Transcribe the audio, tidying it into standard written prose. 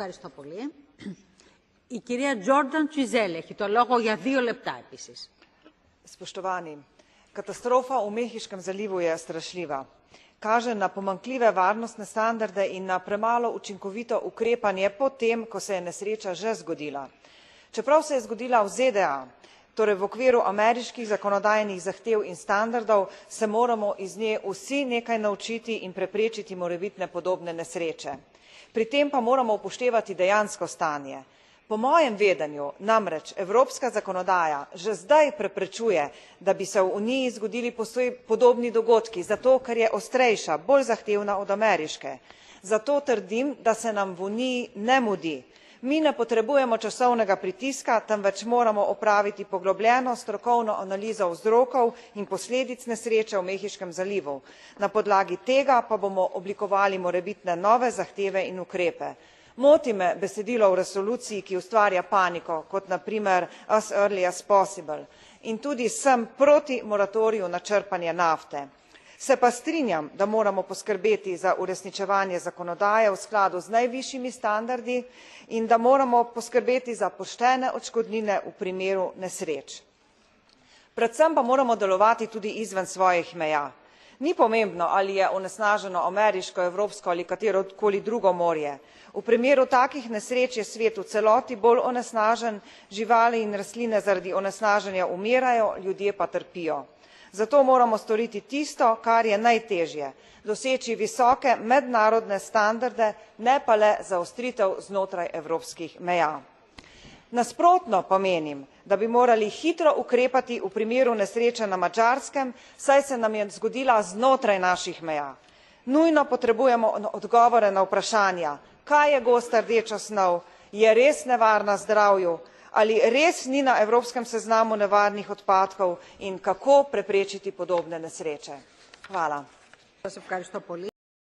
Ευχαριστώ πολύ. Η κυρία Jordan Cizelle έχει το λόγο για 2 λεπτά επίσης. Spoštovani, katastrofa v Mehiškem zalivu je strašljiva. Kaže na pomanjkljive varnostne standarde in na premalo učinkovito ukrepanje po tem, ko se je nesreča že zgodila. Čeprav se je zgodila v ZDA, torej v okviru ameriških zakonodajnih zahtev in standardov, se moramo iz nje vsi nekaj naučiti in preprečiti morebitne podobne nesreče. Pri tem pa moramo upoštevati dejansko stanje. Po mojem vedenju namreč evropska zakonodaja že zdaj preprečuje, da bi se v Uniji zgodili podobni dogodki, zato ker je ostrejša, bolj zahtevna od ameriške. Zato trdim, da se nam v Uniji ne mudi. Mi ne potrebujemo časovnega pritiska, temveč moramo opraviti poglobljeno strokovno analizo vzrokov in posledic nesreče v Mehiškem zalivu. Na podlagi tega pa bomo oblikovali morebitne nove zahteve in ukrepe. Moti me besedilo v resoluciji, ki ustvarja paniko, kot na primer as early as possible, in tudi sem proti moratoriju na črpanje nafte. Se pa strinjam, da moramo poskrbeti za uresničevanje zakonodaje v skladu z najvišjimi standardi in da moramo poskrbeti za poštene odškodnine v primeru nesreč. Predvsem pa moramo delovati tudi izven svojih meja. Ni pomembno, ali je onesnaženo ameriško, evropsko ali katerokoli drugo morje. V primeru takih nesreč je svet v celoti bolj onesnažen, živali in rastline zaradi onesnaženja umirajo, ljudje pa trpijo. Zato moramo storiti tisto, kar je najtežje, doseči visoke mednarodne standarde, ne pa le zaostritev znotraj evropskih meja. Nasprotno pa menim, da bi morali hitro ukrepati v primeru nesreče na Madžarskem, saj se nam je zgodila znotraj naših meja. Nujno potrebujemo odgovore na vprašanja, kaj je gosta rdeča snov, je res nevarna zdravju, ali res ni na evropskem seznamu nevarnih odpadkov in kako preprečiti podobne nesreče. Hvala.